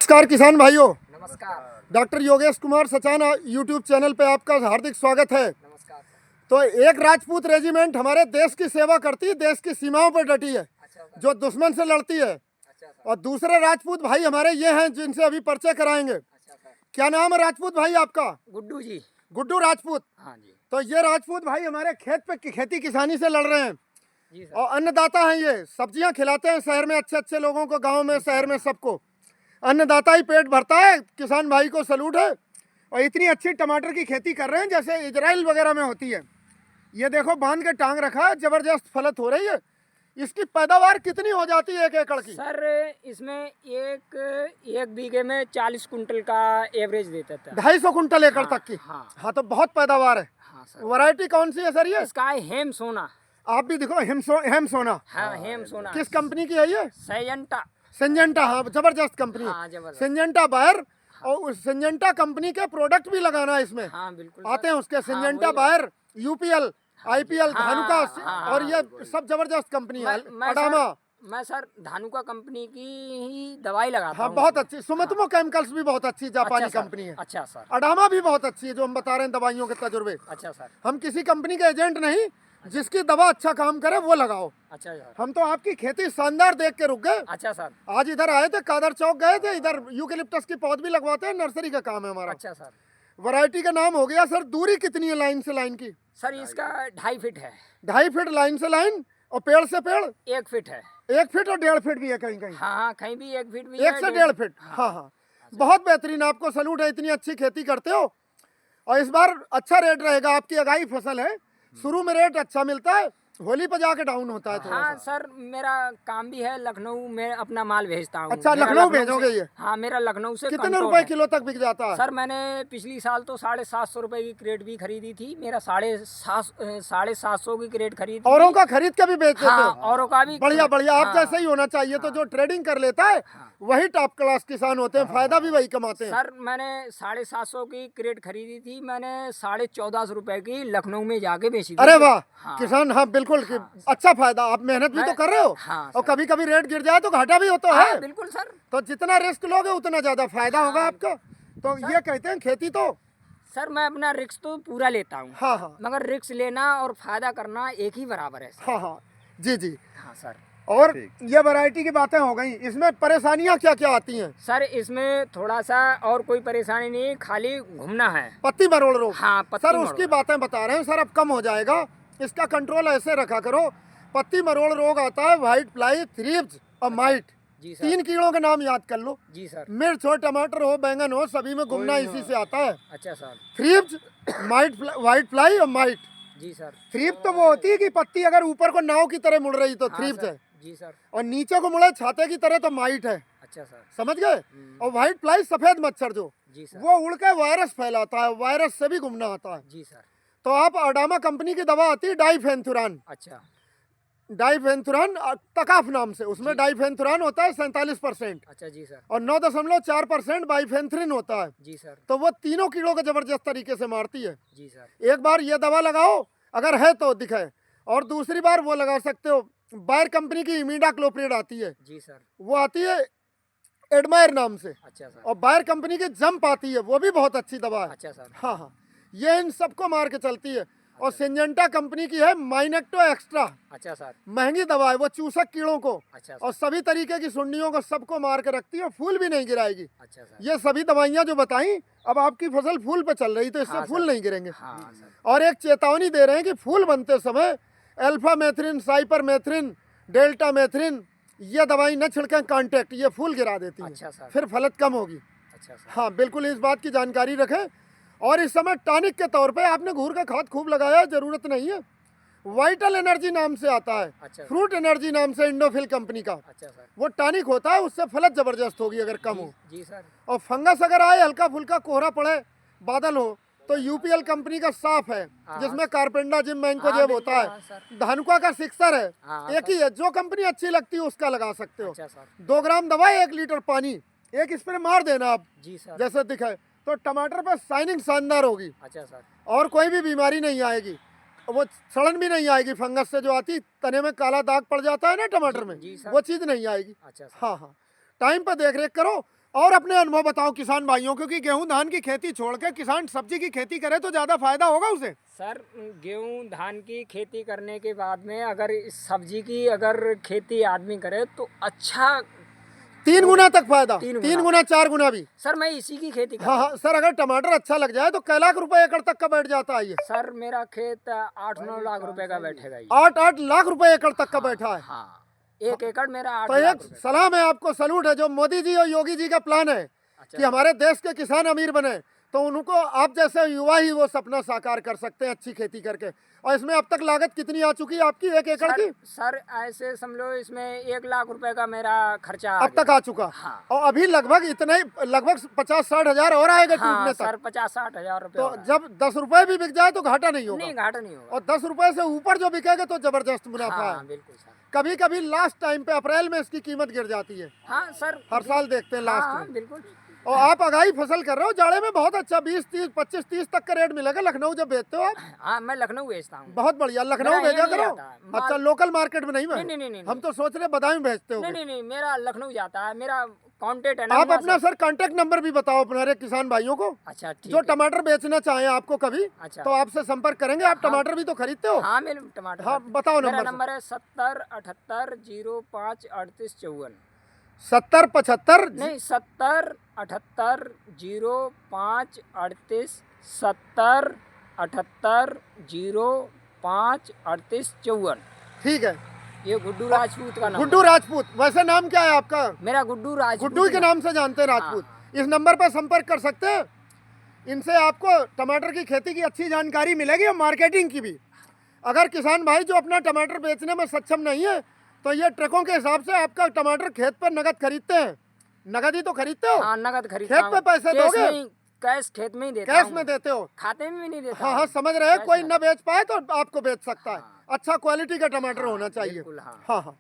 नमस्कार किसान भाइयों। नमस्कार। Doctor Yogesh Kumar Sachana YouTube channel पे आपका हार्दिक स्वागत है। नमस्कार सर। तो एक राजपूत रेजिमेंट हमारे देश की सेवा करती है, देश की सीमाओं पर डटी है, अच्छा सर। जो दुश्मन से लड़ती है। अच्छा सर। और दूसरे राजपूत भाई हमारे ये हैं जिनसे अभी परिचय कराएंगे। अच्छा सर। क्या नाम है राजपूत भाई आपका? गुड्डू जी। गुड्डू राजपूत। हाँ जी। तो ये राजपूत भाई हमारे खेत पे खेती किसानी से लड़ रहे हैं जी सर। और अन्नदाता हैं। ये सब्जियां खिलाते हैं शहर में अच्छे अच्छे लोगों को, गाँव में शहर में सबको। अन्नदाता ही पेट भरता है। किसान भाई को सलूट है। और इतनी अच्छी टमाटर की खेती कर रहे हैं जैसे इजराइल वगैरह में होती है। ये देखो बांध के टांग रखा है, जबरदस्त फलत हो रही है। इसकी पैदावार कितनी हो जाती है एक एकड़ की? सर इसमें एक बीघे में 40 कुंटल का एवरेज देता था। 250 कुंटल एकड़ हाँ, तक की। हाँ। हाँ, तो बहुत पैदावार है। हाँ सर। वैरायटी कौन सी है सर ये? इसका है हेम सोना। आप भी दिखो, हेम सोना। हाँ हेम सोना। किस कंपनी की है ये? सैयंटा। सिंजेंटा। हाँ, जबरदस्त कंपनी हाँ है जबरदस्त। Syngenta Bayer. और उस सिंजेंटा कंपनी के प्रोडक्ट भी लगाना है इसमें। हाँ बिल्कुल आते हैं उसके, हाँ, सिंजेंटा वही बायर, यूपीएल, आईपीएल, हाँ, धानुका। हाँ, और ये हाँ, सब जबरदस्त कंपनी है। मैं अडामा। मैं सर धानुका कंपनी की ही दवाई लगाता हाँ, हूँ। बहुत अच्छी। सुमितोमो केमिकल्स भी बहुत अच्छी जापानी अच्छा सर, कंपनी है। अच्छा सर। अडामा भी बहुत अच्छी है, जो हम बता रहे हैं दवाइयों के तजुर्बे। अच्छा सर। हम किसी कंपनी के एजेंट नहीं, जिसकी दवा अच्छा काम करे वो लगाओ। अच्छा सर। हम तो आपकी खेती शानदार देख के रुक गए। अच्छा सर। आज इधर आए थे, कादर चौक गए थे, इधर यूकेलिप्टस की पौध भी लगवाते हैं, नर्सरी का काम है हमारा। अच्छा सर। वैरायटी का नाम हो गया। सर दूरी कितनी है लाइन से लाइन की? सर इसका 2.5 फीट है। 2.5 फीट लाइन से लाइन। और पेड़ से पेड़ 1 फीट है। 1 फीट और 1.5 फीट भी है कहीं कहीं। हाँ हाँ कहीं भी 1 फीट भी 1 है, से 1.5 फीट। हाँ हाँ, बहुत बेहतरीन। आपको सलूट है, इतनी अच्छी खेती करते हो। और इस बार अच्छा रेट रहेगा। आपकी अगाई फसल है, शुरू में रेट अच्छा मिलता है, होली पे जाके डाउन होता है थोड़ा हाँ सा। सर मेरा काम भी है लखनऊ में अपना माल भेजता हूँ। अच्छा, मेरा लखनऊ से- भेजोगे ये? हाँ मेरा लखनऊ से कितने कंट्रोल रुपए है। किलो तक बिक जाता है? सर मैंने पिछली साल तो 750 रुपए की क्रेट भी खरीदी थी। मेरा 750 की क्रेट खरीदी औरों थी। का खरीद के भी बेच देते हाँ हो? औरों का भी। बढ़िया बढ़िया। आप हाँ, जैसे ही होना चाहिए। तो जो ट्रेडिंग कर लेता है वही टॉप क्लास किसान होते हैं, फायदा भी वही कमाते हैं। सर मैंने 750 की क्रेट खरीदी थी। मैंने 1450 रुपए की लखनऊ में जाके बेची थी। अरे वाह, हाँ। किसान। हाँ बिल्कुल अच्छा फायदा। आप मेहनत भी तो कर रहे हो। हाँ और सर। कभी कभी रेट गिर जाए तो घाटा भी होता हाँ है। बिल्कुल सर। तो जितना रिस्क लोगे उतना ज्यादा फायदा होगा आपका। तो ये कहते हैं खेती तो। सर मैं अपना रिस्क तो पूरा लेता हूँ। हाँ हाँ मगर रिस्क लेना और फायदा करना एक ही बराबर है सर। हाँ हाँ, जी जी। हाँ सर। और ये वैरायटी की बातें हो गई। इसमें परेशानियां क्या क्या आती हैं? सर इसमें थोड़ा सा और कोई परेशानी नहीं, खाली घूमना है। पत्ती मरोड़ रोग। हाँ पत्ती सर मरोड़। उसकी बातें बता रहे हैं सर, अब कम हो जाएगा। इसका कंट्रोल ऐसे रखा करो। पत्ती मरोड़ रोग आता है, व्हाइट फ्लाई, थ्रिप्स और माइट। जी सर। 3 कीड़ों के नाम याद कर लो। जी सर। मिर्च हो, टमाटर हो, बैंगन हो, सभी में घुमना इसी से आता है। अच्छा सर। थ्रिप्स, व्हाइट फ्लाई और माइट। जी सर। थ्रिप तो वो होती है कि पत्ती अगर ऊपर को नाव की तरह मुड़ रही तो हाँ थ्रिप्स सर। है। जी सर। और नीचे को मुड़े छाते की तरह तो माइट है। अच्छा सर। समझ गए? और व्हाइट फ्लाई सफेद मच्छर जो जी सर। वो उड़ के वायरस फैलाता है, वायरस से भी घूमना आता है। जी सर। तो आप अडामा कंपनी की दवा आती है डाइफेंथुरान। अच्छा। डाइफेंथुरान तकाफ नाम से, उसमें डाइफेंथुरान होता है 47% अच्छा जी सर। और 9.4% बाइफेंथ्रिन होता है। जी सर। तो वो तीनों कीड़ों को जबरदस्त तरीके से मारती है। जी सर। एक बार ये दवा लगाओ अगर है तो दिखे, और दूसरी बार वो लगा सकते हो। बायर कंपनी की इमीडाक्लोप्रिड आती है, जी सर। वो आती है एडमायर नाम से। अच्छा सर। और बायर कंपनी की जंप आती है, वो भी बहुत अच्छी दवा है। अच्छा सर। हाँ हाँ, ये इन सबको मार के चलती है। और सिंजेंटा कंपनी की है माइनेक्टो एक्स्ट्रा। अच्छा सर। महंगी दवा है, वो चूसक कीड़ों को अच्छा और सर। सभी तरीके की सुंडियों को सबको मार के रखती है। फूल भी नहीं गिराएगी। अच्छा सर। ये सभी दवाइयाँ जो बताई, अब आपकी फसल फूल पे चल रही तो इससे हाँ फूल सर। नहीं गिरेंगे। हाँ सर। और एक चेतावनी दे रहे हैं कि फूल बनते समय अल्फा मेथ्रिन, साइपर मेथ्रिन, डेल्टा मेथ्रिन ये दवाई न छिड़कें, कांटेक्ट, ये फूल गिरा देती है। अच्छा सर। फिर फलत कम होगी। अच्छा सर। हाँ बिल्कुल, इस बात की जानकारी रखें। और इस समय टॉनिक के तौर पे आपने घूर का खाद खूब लगाया है, जरूरत नहीं है। वाइटल एनर्जी नाम से आता है, अच्छा सर। फ्रूट एनर्जी नाम से, इंडोफिल कंपनी का। अच्छा सर। वो टॉनिक होता है, उससे फलत जबरदस्त होगी अगर कम हो। जी सर। और फंगस अगर आए, हल्का फुल्का कोहरा पड़े, बादल हो, तो यूपीएल कंपनी का साफ है, हाँ, जिसमें कारपेंडा जिम मैंको हाँ, जेब बिल्कुल, होता हाँ, है। सर। धानुका का सिक्सर है, हाँ, एक ही है। जो कंपनी अच्छी लगती है उसका लगा सकते हो। अच्छा सर। 2 ग्राम दवा, 1 लीटर पानी, एक स्प्रे मार देना आप, जी सर। जैसे दिखे। तो टमाटर पर शाइनिंग शानदार होगी अच्छा सर। और कोई भी बीमारी नहीं आएगी। वो सड़न भी नहीं आएगी फंगस से, जो आती तने में काला दाग पड़ जाता है ना टमाटर में, जी सर। वो चीज़ नहीं आएगी। अच्छा सर। हाँ हाँ, टाइम पर देख रेख करो। और अपने अनुभव बताओ किसान भाइयों, क्योंकि गेहूं धान की खेती छोड़ के किसान सब्जी की खेती करे तो ज्यादा फायदा होगा उसे। सर गेहूं धान की खेती करने के बाद में अगर इस सब्जी की अगर खेती आदमी करे तो अच्छा 3 गुना तक फायदा, 3 3 गुना 4 गुना भी। सर मैं इसी की खेती हाँ हाँ सर, अगर टमाटर अच्छा लग जाए तो कै लाख रुपए एकड़ तक का बैठ जाता है ये। सर मेरा खेत 8-9 लाख रुपए का बैठेगा ये। 8-8 लाख रुपए एकड़ तक का बैठा है। हाँ 1 एकड़ मेरा 8 तो लाख एक रुपए। सलाम है आपको, सलूट है जो मोदी जी और योगी जी का प्लान है अच्छा कि हमारे देश के किसान अमीर बने, तो उनको आप जैसे युवा ही वो सपना साकार कर सकते हैं अच्छी खेती करके। और इसमें अब तक लागत कितनी आ चुकी है आपकी 1 एकड़ की? सर ऐसे समझ लो इसमें 1 लाख रुपए का मेरा खर्चा अब तक आ चुका। हाँ। और अभी लगभग इतना ही, लगभग 50-60 हजार और आएगा हाँ टूटने तक। सर 50-60 हजार रुपए तो हो रहा है। जब 10 रुपए भी बिक जाए तो घाटा नहीं होगा। नहीं घाटा नहीं होगा। और 10 रुपए से ऊपर जो बिकेगा तो जबरदस्त मुनाफा हाँ है। बिल्कुल सर। कभी कभी लास्ट टाइम पे अप्रैल में इसकी कीमत गिर जाती है। हाँ सर हर साल देखते हैं लास्ट हाँ में। बिल्कुल। और आप अगाई फसल कर रहे हो जाड़े में, बहुत अच्छा 20-30 25-30 तक का रेट मिलेगा लखनऊ जब बेचते हो आप। हाँ मैं लखनऊ बेचता हूँ। बहुत बढ़िया, लखनऊ मेरा भेजा यहाँ नहीं करो। आता है। माल- अच्छा लोकल मार्केट में नहीं नहीं नहीं नहीं हम तो सोच रहे बदायूं भेजते हो। नहीं मेरा लखनऊ जाता है, मेरा कांटेक्ट है ना आप वहाँ अपना से। सर कांटेक्ट नंबर भी बताओ अपने किसान भाइयों को, अच्छा ठीक जो है। टमाटर बेचना चाहें आपको कभी, अच्छा तो आपसे संपर्क करेंगे। आप टमाटर भी तो खरीदते हो। हाँ मेरे टमाटर हाँ करते हैं। बताओ मेरा नंबर। नंबर है 7078053854। 70-75 नहीं 70780538 7078053854। ठीक है। ये गुड्डू राजपूत का नाम गुड्डू राजपूत, वैसे नाम क्या है आपका? मेरा गुड्डू राजपूत। गुड्डू के नाम से जानते हैं राजपूत। इस नंबर पर संपर्क कर सकते हैं। इनसे आपको टमाटर की खेती की अच्छी जानकारी मिलेगी और मार्केटिंग की भी। अगर किसान भाई जो अपना टमाटर बेचने में सक्षम नहीं है तो ये ट्रकों के हिसाब से आपका टमाटर खेत पर नगद खरीदते हैं। नगद ही तो खरीदते हो? हाँ नगद खरीदता खेत हूँ। पे पैसे कैश दोगे? नहीं, कैश खेत में ही देता कैश हूँ। में देते हो? खाते में भी नहीं देता हाँ हाँ हूँ। समझ रहे हैं। कैश कोई में न बेच पाए तो आपको बेच सकता है। हाँ। अच्छा क्वालिटी का टमाटर होना चाहिए। बिल्कुल, हाँ। हाँ हाँ,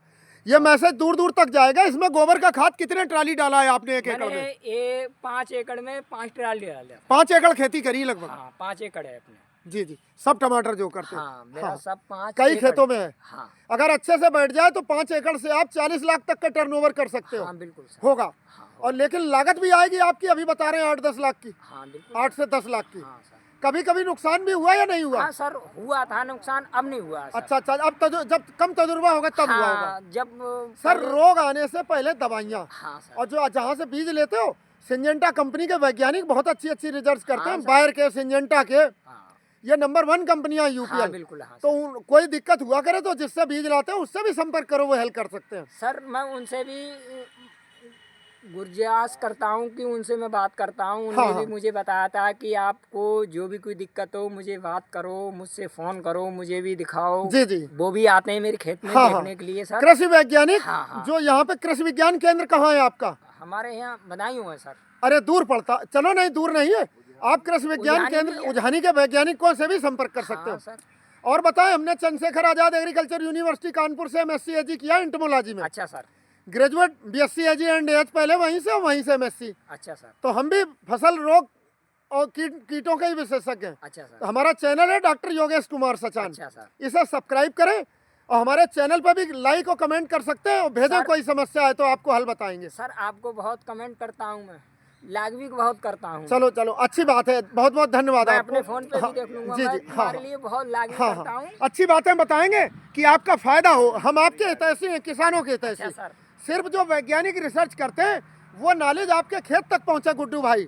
ये मैसेज दूर दूर तक जाएगा। इसमें गोबर का खाद कितने ट्राली डाला है आपने 1 एकड़ मैंने में? ये 5 एकड़ में 5 ट्राली डाले। 5 एकड़ खेती करी लगभग। हाँ 5 एकड़ है अपने। जी जी, सब टमाटर जो करते हाँ हैं। मेरा सब 5 कई एकड़। खेतों में है। हाँ अगर अच्छे से बैठ जाए तो 5 एकड़ से आप 40 लाख तक का टर्नओवर कर सकते हो। हाँ बिल्कुल सर। होगा। हाँ और लेकिन लागत भी आएगी आपकी, अभी बता रहे हैं 8-10 लाख की, हाँ बिल्कुल 8 से 10 लाख की। हाँ सर। कभी कभी नुकसान भी हुआ या नहीं हुआ? हाँ सर हुआ था नुकसान, अब नहीं हुआ सर। अच्छा अच्छा, अब जब कम तजुर्बा होगा तब हुआ होगा। हाँ जब सर रोग आने से पहले दवाइयाँ, हाँ सर। और जो जहाँ से बीज लेते हो, सिंजेंटा कंपनी के वैज्ञानिक बहुत अच्छी अच्छी रिजल्ट करते हैं। हाँ, बायर के, सिंजेंटा के, हाँ ये नंबर 1 कंपनियां हाँ यूपीएल। बिल्कुल हाँ तो कोई दिक्कत हुआ करे तो जिससे बीज लाते हैं उससे भी संपर्क करो, वो हेल्प कर सकते हैं। सर मैं उनसे भी गुरजास करता हूँ कि उनसे मैं बात करता हूँ। उन्होंने हाँ, भी मुझे बताया था कि आपको जो भी कोई दिक्कत हो मुझे बात करो, मुझसे फ़ोन करो, मुझे भी दिखाओ। जी जी। वो भी आते हैं मेरे खेत में हाँ, देखने के लिए सर। कृषि वैज्ञानिक, हाँ, हाँ। जो यहाँ पे कृषि विज्ञान केंद्र कहाँ है आपका? हमारे यहाँ बदायूं है सर। अरे दूर पड़ता, चलो नहीं दूर नहीं है। आप कृषि विज्ञान उजानी केंद्र भी है। उजानी के वैज्ञानिकों से भी संपर्क कर सकते हाँ हो। सर। और बताएं, हमने चंद्रशेखर आजाद एग्रीकल्चर यूनिवर्सिटी कानपुर से एमएससी एजी किया इंटमोलॉजी में। अच्छा sir. Graduate BSc AG and H पहले वहीं से एमएससी। अच्छा सर। तो हम भी फसल रोग और कीटों के ही विशेषज्ञ हैं। अच्छा तो सर। हमारा चैनल है डॉक्टर योगेश कुमार सचान। अच्छा सर। इसे सब्सक्राइब करें और हमारे चैनल पर भी लाइक और कमेंट कर सकते हैं। और भेजें सर- कोई समस्या है तो आपको हल बताएंगे। सर आपको बहुत कमेंट करता हूँ मैं, लाइक भी बहुत करता हूँ। चलो चलो, अच्छी बात है, बहुत बहुत धन्यवाद मैं आपको। अपने फोन पे हाँ, भी देख लूंगा। जी मैं जी, तुम्हारे लिए बहुत लाइक भी हाँ करता हाँ, हूँ। अच्छी बातें बताएंगे कि आपका फायदा हो। हम आपके हितैषी हैं, किसानों के अच्छा हितैषी। सर। सिर्फ जो वैज्ञानिक रिसर्च करते हैं वो नॉलेज आपके खेत तक पहुंचे गुड्डू भाई।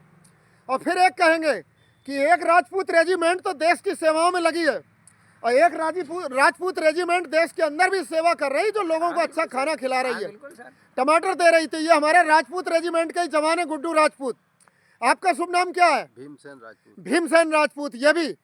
और फिर एक कहेंगे कि एक राजपूत रेजिमेंट तो देश की सेवाओं में लगी है, और एक राजपूत रेजिमेंट देश के अंदर भी सेवा कर रही, जो लोगों को अच्छा खाना खिला रही हाँ, है, बिल्कुल सर। टमाटर दे रही थी। ये हमारे राजपूत रेजिमेंट के ही जवान है गुड्डू राजपूत। आपका शुभ नाम क्या है? भीमसेन राजपूत। भीमसेन राजपूत। ये भी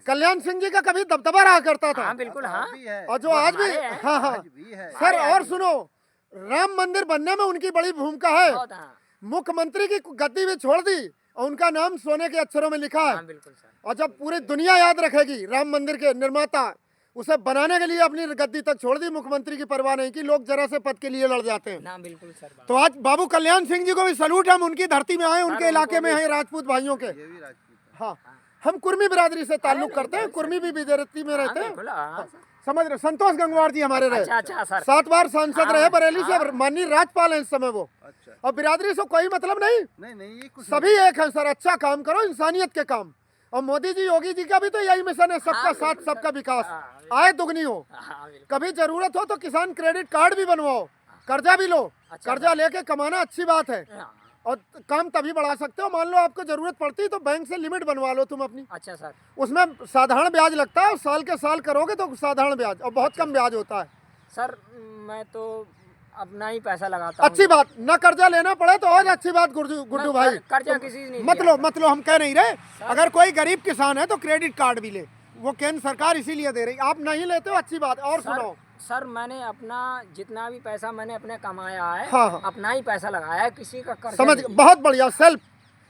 कल्याण सिंह जी का कभी दबदबा रहा करता था। हाँ बिल्कुल हाँ। भी है, और जो आज भी, हमारे हैं। हाँ हाँ आज भी है। सर, और सुनो, राम मंदिर बनने में उनकी बड़ी भूमिका है। बहुत हाँ। मुख्यमंत्री की गद्दी भी छोड़ दी और उनका नाम सोने के अक्षरों में लिखा है। हाँ बिल्कुल सर। और जब पूरी दुनिया याद रखेगी राम मंदिर के निर्माता, उसे बनाने के लिए अपनी गद्दी तक छोड़ दी। मुख्यमंत्री की परवाह नहीं की। लोग जरा से पद के लिए लड़ जाते हैं। ना बिल्कुल सर। तो आज बाबू कल्याण सिंह जी को भी सलूट। हम उनकी धरती में आए, उनके इलाके में हैं, राजपूत भाइयों के। ये भी राजपूत है। हाँ, हम कुर्मी बिरादरी से ताल्लुक करते हैं। कुर्मी भी बेजरती में रहते हैं। बिल्कुल हाँ। समझ रहे, संतोष गंगवार जी हमारे रहे, अच्छा अच्छा सर। 7 बार सांसद रहे बरेली से, हाँ। माननीय राज्यपाल हैं इस समय वो। अच्छा। और बिरादरी से कोई मतलब नहीं, नहीं ये कुछ सभी एक हैं सर। अच्छा काम करो, इंसानियत के काम। और मोदी जी, योगी जी का भी तो यही मिशन है, सबका हाँ, साथ सबका विकास, हाँ, आय दुगनी हो। हाँ, बिल्कुल। कभी जरूरत हो तो किसान क्रेडिट कार्ड भी बनवाओ, कर्जा भी लो। अच्छा, कर्जा लेके कमाना अच्छी बात है, हाँ, और काम तभी बढ़ा सकते हो। मान लो आपको जरूरत पड़ती है तो बैंक से लिमिट बनवा लो तुम अपनी, अच्छा सर। उसमें साधारण ब्याज लगता है, और साल के साल करोगे तो साधारण ब्याज, और बहुत कम ब्याज होता है। सर मैं तो अपना ही पैसा लगाता हूँ। अच्छी बात, न कर्जा लेना पड़े तो और अच्छी बात गुड्डू भाई। कर्जा किसी से नहीं मत लिया। लो मत लो, हम कह नहीं रहे। अगर कोई गरीब किसान है तो क्रेडिट कार्ड भी ले, वो केंद्र सरकार इसीलिए दे रही। आप नहीं लेते हो, अच्छी बात। और सुनाओ। सर मैंने अपना जितना भी पैसा मैंने अपने कमाया है, हाँ, हाँ। अपना ही पैसा लगाया है, किसी का कर्जा समझ, नहीं। बहुत बढ़िया, सेल्फ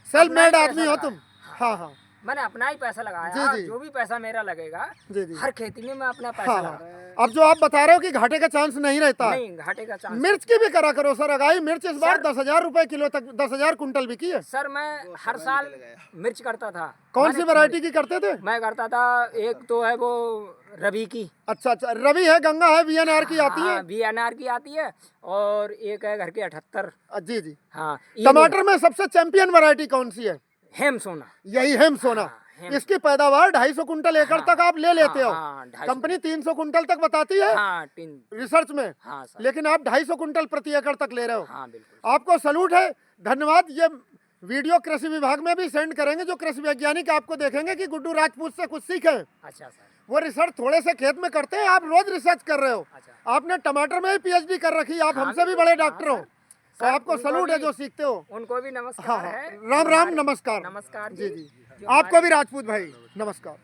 अपना ही मेड पैसा आदमी हो तुम। लगाया। हाँ हाँ मैंने अपना ही पैसा जी, लगाया, जी। जो भी पैसा मेरा लगेगा जी जी। हर खेती में मैं अपना पैसा हाँ लगा। अब जो आप बता रहे हो कि घाटे का चांस नहीं रहता, नहीं घाटे का चांस। मिर्च की भी करा करो सर। अगाई मिर्च इस बार सर- 10,000 रुपए किलो तक, 10,000 कुंटल बिकी है। सर मैं हर साल मिर्च करता था। कौन मैंने सी वैरायटी की करते थे? मैं करता था, एक तो है वो रवि की, अच्छा अच्छा, रवि है, गंगा है, VNR की आती है। हाँ VNR की आती है, और एक है घर के 78। जी जी। हाँ टमाटर में सबसे चैंपियन वैरायटी कौन सी है? हेम सोना। यही हेम सोना। हाँ, हेम। इसकी पैदावार 250 कुंटल एकड़ हाँ, तक आप ले लेते हो। हाँ, 250 कंपनी 300 कुंटल तक बताती है हाँ टिन। रिसर्च में, हाँ सर। लेकिन आप 250 कुंटल प्रति एकड़ तक ले रहे हो। हाँ बिल्कुल। आपको सलूट है, धन्यवाद। ये वीडियो कृषि विभाग में भी सेंड करेंगे, जो कृषि वैज्ञानिक आपको देखेंगे कि गुड्डू राजपूत से कुछ सीखें। अच्छा सर। वो रिसर्च थोड़े से खेत में करते हैं, आप रोज रिसर्च कर रहे हो। अच्छा। आपने टमाटर में ही PhD कर रखी है, आप हाँ, हमसे भी बड़े हाँ, डॉक्टर हो, सर। तो सर, आपको उनको सलूट है भी- जो सीखते हो। उनको भी नमस्कार हाँ हाँ, है। राम राम, हमारे- नमस्कार। नमस्कार जी जी। जो आपको हमारे- भी राजपूत भाई नमस्कार।